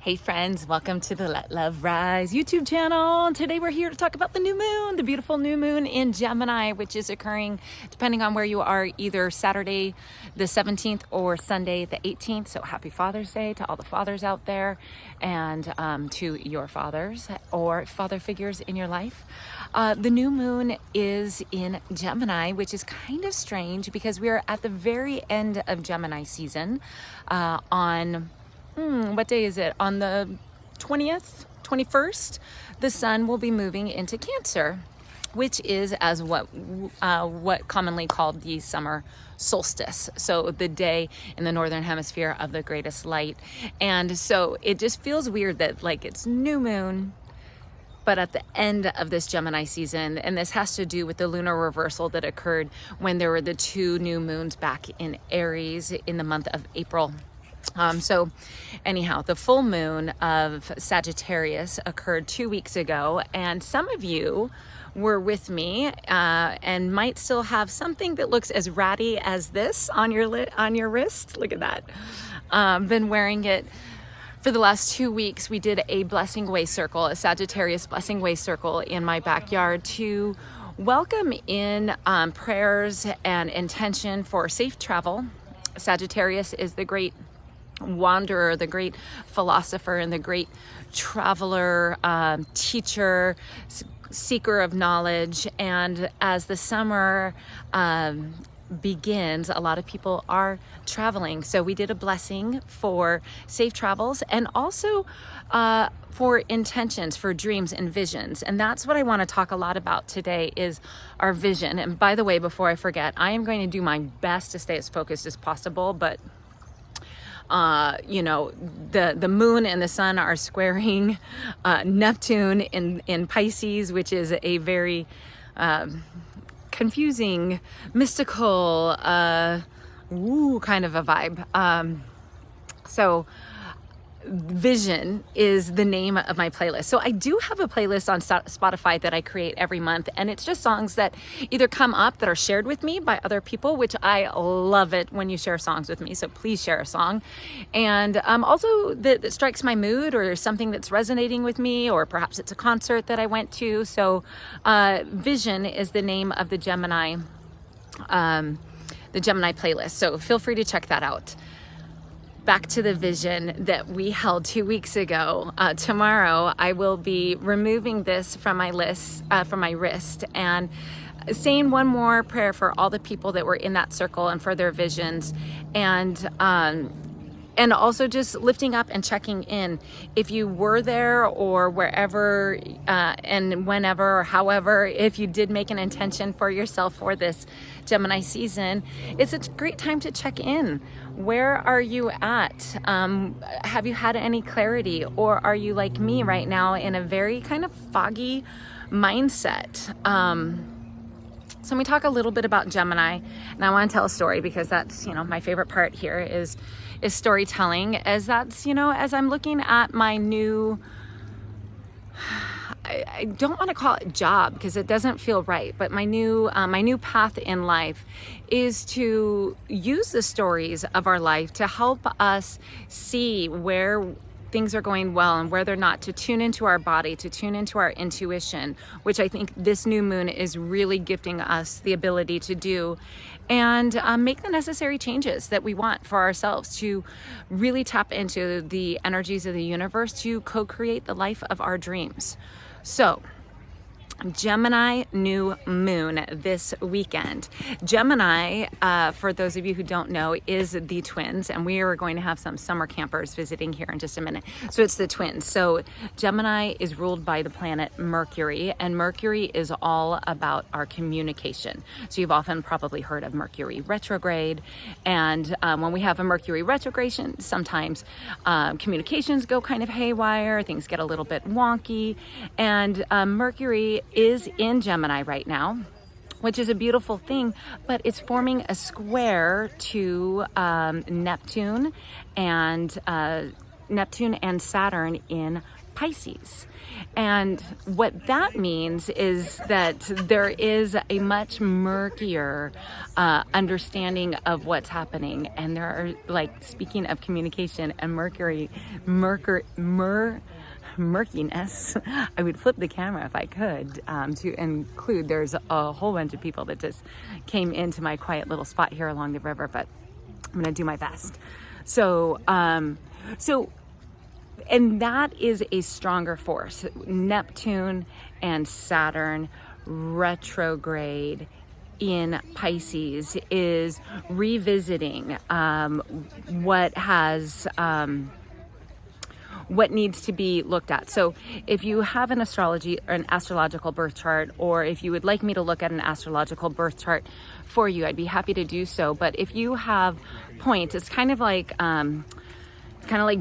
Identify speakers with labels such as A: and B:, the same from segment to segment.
A: Hey friends, welcome to the Let Love Rise YouTube channel. Today we're here to talk about the new moon, the beautiful new moon in Gemini, which is occurring depending on where you are, either Saturday the 17th or Sunday the 18th. So happy Father's Day to all the fathers out there, and to your fathers or father figures in your life. The new moon is in Gemini, which is kind of strange because we are at the very end of Gemini season on what day is it? On the 20th, 21st, the sun will be moving into Cancer, which is as what commonly called the summer solstice. So the day in the northern hemisphere of the greatest light. And so it just feels weird that like it's new moon, but at the end of this Gemini season, and this has to do with the lunar reversal that occurred when there were the two new moons back in Aries in the month of April. So anyhow, the full moon of Sagittarius occurred 2 weeks ago, and some of you were with me and might still have something that looks as ratty as this on your wrist. Look at that. Been wearing it for the last 2 weeks. We did a blessing way circle, a Sagittarius blessing way circle in my backyard to welcome in prayers and intention for safe travel. Sagittarius is the great wanderer, the great philosopher, and the great traveler, teacher, seeker of knowledge. And as the summer begins, a lot of people are traveling. So we did a blessing for safe travels and also for intentions, for dreams and visions. And that's what I want to talk a lot about today, is our vision. And by the way, before I forget, I am going to do my best to stay as focused as possible, but the moon and the sun are squaring Neptune in Pisces, which is a very confusing, mystical, kind of a vibe. So Vision is the name of my playlist. So I do have a playlist on Spotify that I create every month, and it's just songs that either come up that are shared with me by other people, which I love it when you share songs with me. So please share a song. And also that strikes my mood, or something that's resonating with me, or perhaps it's a concert that I went to. So Vision is the name of the Gemini playlist. So feel free to check that out. Back to the vision that we held 2 weeks ago. Tomorrow, I will be removing this from my list, from my wrist, and saying one more prayer for all the people that were in that circle and for their visions, and also just lifting up and checking in. If you were there or wherever and whenever or however, if you did make an intention for yourself for this Gemini season, it's a great time to check in. Where are you at? Have you had any clarity, or are you like me right now in a very kind of foggy mindset? So let me talk a little bit about Gemini, and I want to tell a story because that's, my favorite part here is storytelling, as that's, as I'm looking at my new, I don't want to call it job because it doesn't feel right, but my new path in life is to use the stories of our life to help us see where things are going well and where they're not, to tune into our body, to tune into our intuition, which I think this new moon is really gifting us the ability to do, and make the necessary changes that we want for ourselves to really tap into the energies of the universe to co-create the life of our dreams. So Gemini new moon this weekend. Gemini, for those of you who don't know, is the twins, and we are going to have some summer campers visiting here in just a minute. So it's the twins. So Gemini is ruled by the planet Mercury, and Mercury is all about our communication. So you've often probably heard of Mercury retrograde, and when we have a Mercury retrogression, sometimes communications go kind of haywire, things get a little bit wonky, and Mercury is in Gemini right now, which is a beautiful thing, but it's forming a square to Neptune and Saturn in Pisces. And what that means is that there is a much murkier understanding of what's happening. And there are, like, speaking of communication and murkiness, I would flip the camera if I could, to include, there's a whole bunch of people that just came into my quiet little spot here along the river, but I'm gonna do my best. So and that is a stronger force. Neptune and Saturn retrograde in Pisces is revisiting what needs to be looked at. So if you have an astrological birth chart, or if you would like me to look at an astrological birth chart for you, I'd be happy to do so. But if you have points, it's kind of like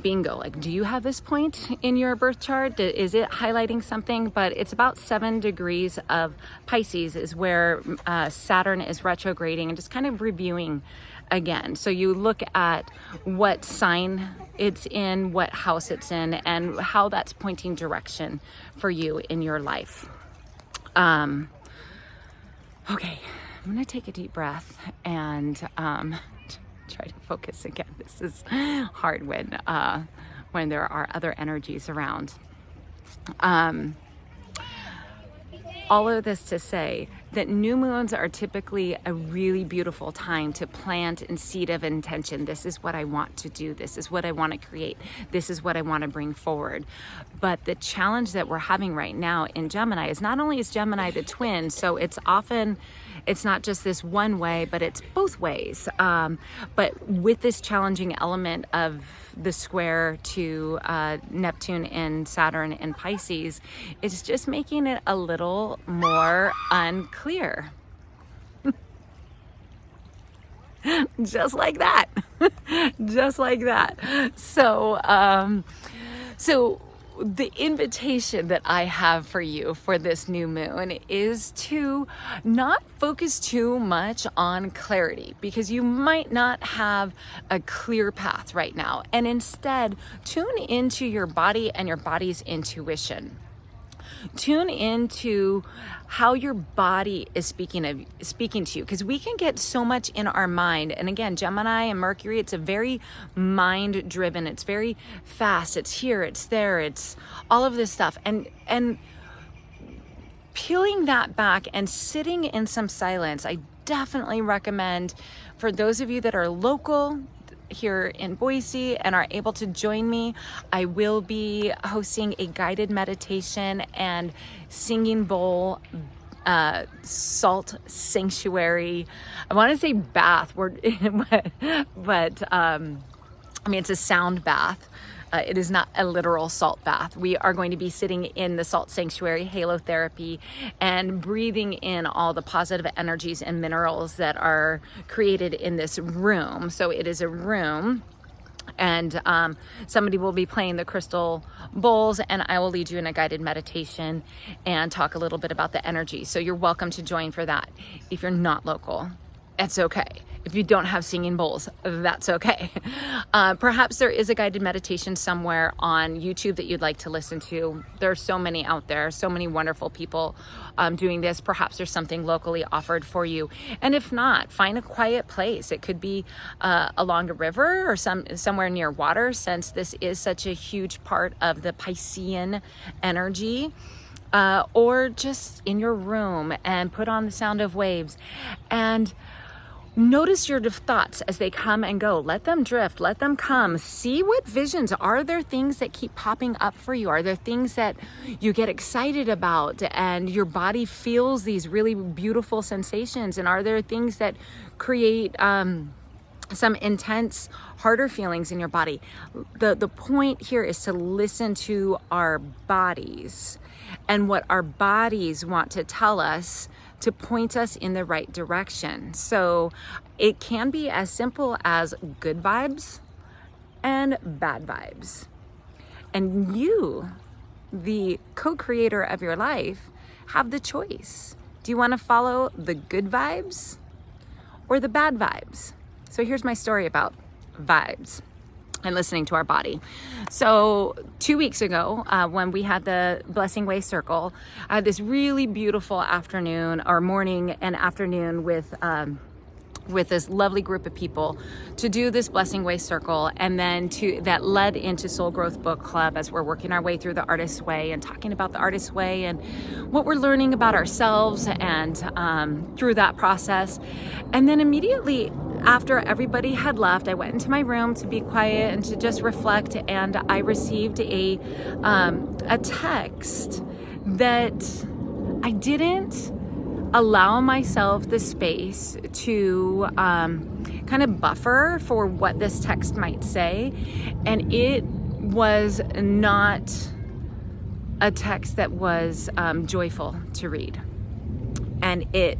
A: bingo. Like, do you have this point in your birth chart? Is it highlighting something? But it's about 7 degrees of Pisces is where Saturn is retrograding and just kind of reviewing again. So you look at what sign it's in, what house it's in, and how that's pointing direction for you in your life. Okay, I'm gonna take a deep breath and try to focus again. This is hard when there are other energies around. All of this to say that new moons are typically a really beautiful time to plant and seed of intention. This is what I want to do. This is what I want to create. This is what I want to bring forward. But the challenge that we're having right now in Gemini is not only is Gemini the twin, so it's not just this one way, but it's both ways. But with this challenging element of the square to Neptune and Saturn and Pisces, it's just making it a little more unclear. Just like that. Just like that. So the invitation that I have for you for this new moon is to not focus too much on clarity, because you might not have a clear path right now, and instead tune into your body and your body's intuition. Tune into how your body is speaking to you, because we can get so much in our mind. And again, Gemini and Mercury, it's a very mind driven, it's very fast, it's here, it's there, it's all of this stuff, and peeling that back and sitting in some silence. I definitely recommend, for those of you that are local here in Boise and are able to join me, I will be hosting a guided meditation and singing bowl salt sanctuary. I want to say bath, but I mean, it's a sound bath. It is not a literal salt bath. We are going to be sitting in the salt sanctuary, halotherapy, and breathing in all the positive energies and minerals that are created in this room. So it is a room, and somebody will be playing the crystal bowls, and I will lead you in a guided meditation and talk a little bit about the energy. So you're welcome to join for that. If you're not local, it's okay. If you don't have singing bowls, that's okay. Perhaps there is a guided meditation somewhere on YouTube that you'd like to listen to. There are so many out there, so many wonderful people doing this. Perhaps there's something locally offered for you. And if not, find a quiet place. It could be along a river or somewhere near water, since this is such a huge part of the Piscean energy. Or just in your room and put on the sound of waves and notice your thoughts as they come and go. Let them drift, let them come. See what visions. Are there things that keep popping up for you? Are there things that you get excited about and your body feels these really beautiful sensations? And are there things that create some intense, harder feelings in your body? The point here is to listen to our bodies and what our bodies want to tell us, to point us in the right direction. So it can be as simple as good vibes and bad vibes. And you, the co-creator of your life, have the choice. Do you want to follow the good vibes or the bad vibes? So here's my story about vibes. and listening to our body. So 2 weeks ago, when we had the Blessing Way Circle, I had this really beautiful afternoon or morning and afternoon with this lovely group of people to do this Blessing Way Circle, and then that led into Soul Growth Book Club as we're working our way through the Artist's Way and talking about the Artist's Way and what we're learning about ourselves and through that process. And then immediately after everybody had left, I went into my room to be quiet and to just reflect, and I received a text that I didn't allow myself the space to kind of buffer for what this text might say. And it was not a text that was joyful to read. And it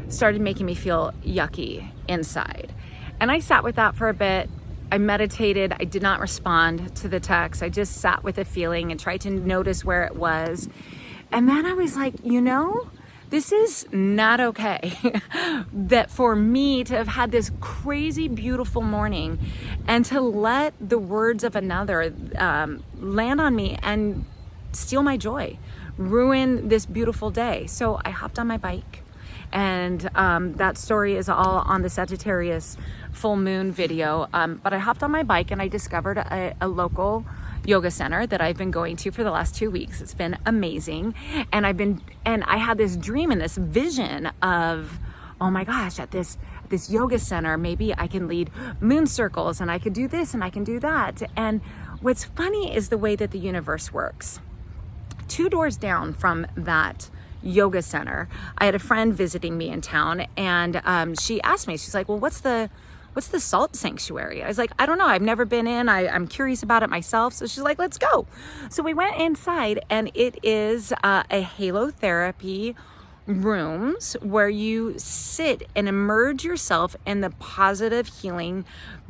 A: started making me feel yucky inside. And I sat with that for a bit. I meditated. I did not respond to the text. I just sat with the feeling and tried to notice where it was. And then I was like, this is not okay. That for me to have had this crazy, beautiful morning and to let the words of another land on me and steal my joy, ruin this beautiful day. So I hopped on my bike, and that story is all on the Sagittarius full moon video. But I hopped on my bike and I discovered a local yoga center that I've been going to for the last 2 weeks. It's been amazing. And I had this dream and this vision of, oh my gosh, at this yoga center, maybe I can lead moon circles and I could do this and I can do that. And what's funny is the way that the universe works. 2 doors down from that yoga center, I had a friend visiting me in town, and she asked me, she's like, well, what's the salt sanctuary? I was like, I don't know. I've never been in. I'm curious about it myself. So she's like, let's go. So we went inside, and it is a halotherapy rooms where you sit and immerse yourself in the positive healing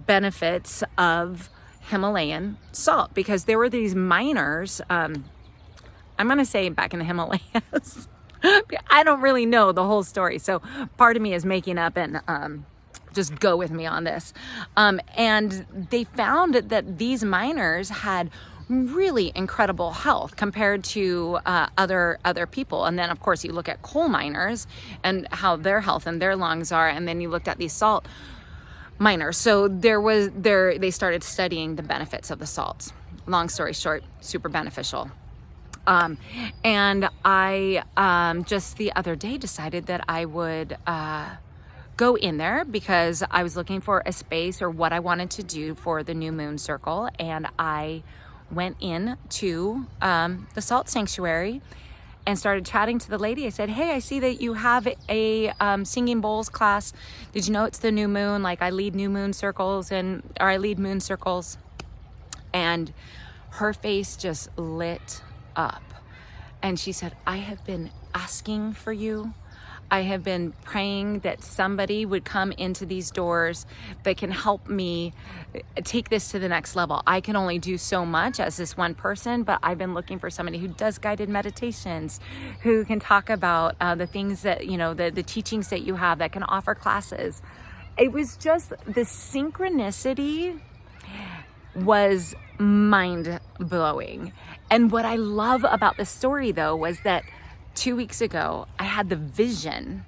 A: benefits of Himalayan salt, because there were these miners, I'm going to say back in the Himalayas. I don't really know the whole story. So part of me is making up and, just go with me on this. And they found that these miners had really incredible health compared to other people. And then of course you look at coal miners and how their health and their lungs are, and then you looked at these salt miners. So they started studying the benefits of the salts. Long story short, super beneficial. And I just the other day decided that I would go in there because I was looking for a space or what I wanted to do for the new moon circle. And I went in to the salt sanctuary and started chatting to the lady. I said, hey, I see that you have a singing bowls class. Did you know it's the new moon? Like, I lead new moon circles or I lead moon circles. And her face just lit up. And she said, I have been asking for you. I have been praying that somebody would come into these doors that can help me take this to the next level. I can only do so much as this one person, but I've been looking for somebody who does guided meditations, who can talk about the things that, the teachings that you have, that can offer classes. It was just the synchronicity was mind-blowing. And what I love about the story, though, was that 2 weeks ago, I had the vision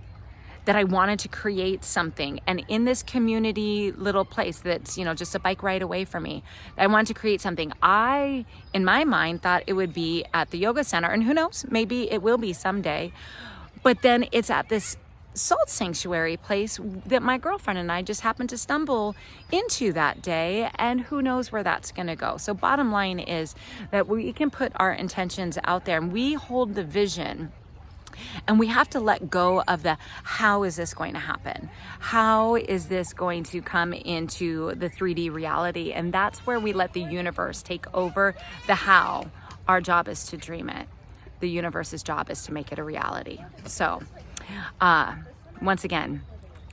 A: that I wanted to create something. And in this community little place that's, just a bike ride away from me, I wanted to create something. I, in my mind, thought it would be at the yoga center. And who knows, maybe it will be someday. But then it's at this salt sanctuary place that my girlfriend and I just happened to stumble into that day, and who knows where that's going to go. So bottom line is that we can put our intentions out there and we hold the vision, and we have to let go of the how is this going to happen? How is this going to come into the 3D reality? And that's where we let the universe take over the how. Our job is to dream it. The universe's job is to make it a reality. So once again,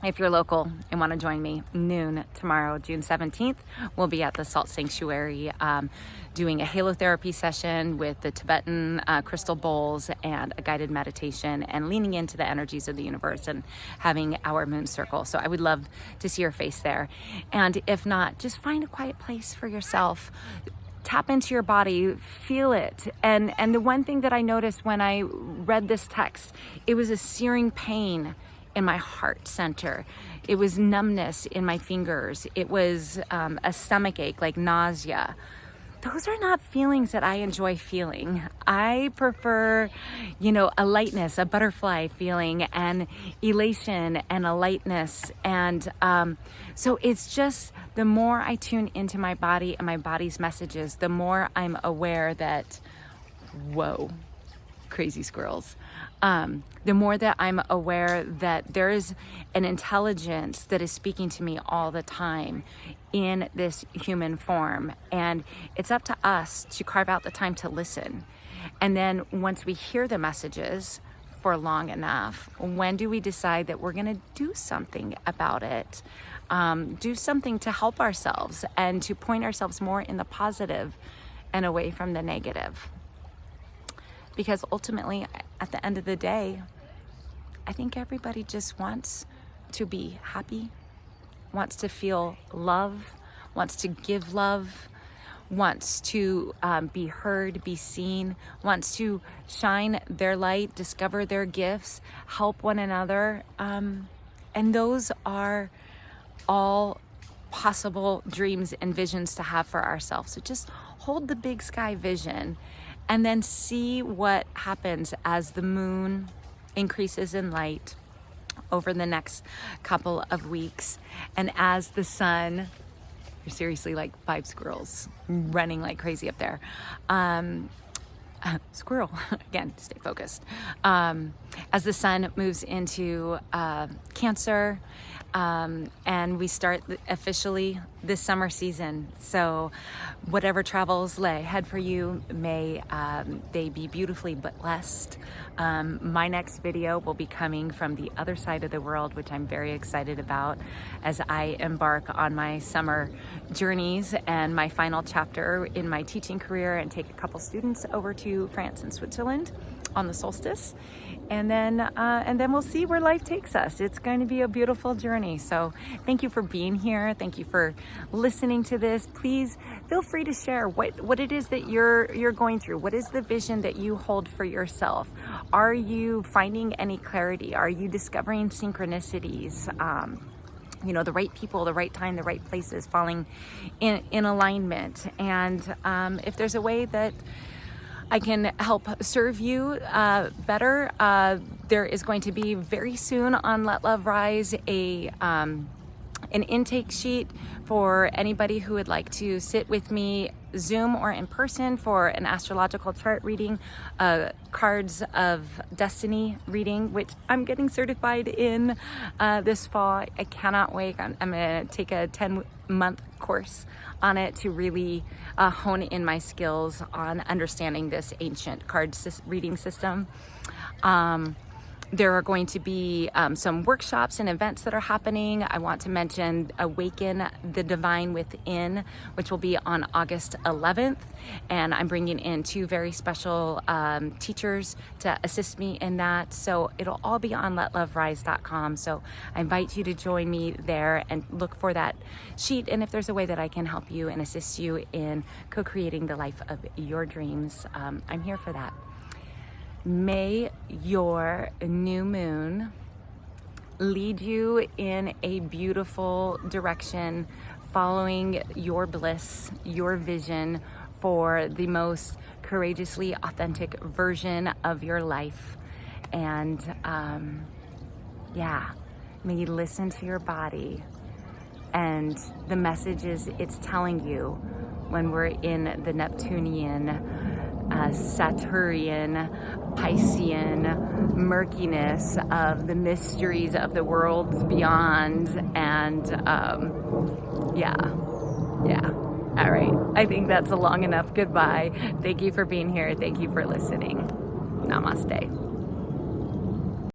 A: if you're local and want to join me, noon tomorrow, June 17th, we'll be at the Salt Sanctuary doing a halotherapy session with the Tibetan crystal bowls and a guided meditation and leaning into the energies of the universe and having our moon circle. So I would love to see your face there. And if not, just find a quiet place for yourself. Tap into your body, feel it. And the one thing that I noticed when I read this text, it was a searing pain in my heart center. It was numbness in my fingers. It was a stomach ache, like nausea. Those are not feelings that I enjoy feeling. I prefer, a lightness, a butterfly feeling, and elation and a lightness. And so it's just the more I tune into my body and my body's messages, the more I'm aware that, whoa, crazy squirrels. The more that I'm aware that there is an intelligence that is speaking to me all the time in this human form. And it's up to us to carve out the time to listen. And then once we hear the messages for long enough, when do we decide that we're going to do something about it? Do something to help ourselves and to point ourselves more in the positive and away from the negative. Because ultimately, at the end of the day, I think everybody just wants to be happy, wants to feel love, wants to give love, wants to be heard, be seen, wants to shine their light, discover their gifts, help one another. And those are all possible dreams and visions to have for ourselves. So just hold the big sky vision and then see what happens as the moon increases in light over the next couple of weeks. And as the sun, you're seriously like 5 squirrels running like crazy up there. Squirrel, again, stay focused. As the sun moves into Cancer, and we start officially this summer season. So whatever travels lay ahead for you, may they be beautifully blessed. My next video will be coming from the other side of the world, which I'm very excited about as I embark on my summer journeys and my final chapter in my teaching career and take a couple students over to France and Switzerland on the solstice. And then we'll see where life takes us. It's going to be a beautiful journey. So thank you for being here. Thank you for listening to this. Please feel free to share what it is that you're going through. What is the vision that you hold for yourself? Are you finding any clarity? Are you discovering synchronicities? The right people, the right time, the right places, falling in alignment. And if there's a way that I can help serve you better, there is going to be very soon on Let Love Rise an intake sheet for anybody who would like to sit with me Zoom or in person for an astrological chart reading, cards of destiny reading, which I'm getting certified in this fall. I cannot wait. I'm going to take a 10-month course on it to really hone in my skills on understanding this ancient card reading system. There are going to be some workshops and events that are happening. I want to mention Awaken the Divine Within, which will be on August 11th. And I'm bringing in 2 very special teachers to assist me in that. So it'll all be on letloverise.com. So I invite you to join me there and look for that sheet. And if there's a way that I can help you and assist you in co-creating the life of your dreams, I'm here for that. May your new moon lead you in a beautiful direction, following your bliss, your vision for the most courageously authentic version of your life. And may you listen to your body and the messages it's telling you when we're in the Neptunian, Saturnian, Piscean murkiness of the mysteries of the worlds beyond. And all right, I think that's a long enough goodbye. Thank you for being here. Thank you for listening. Namaste.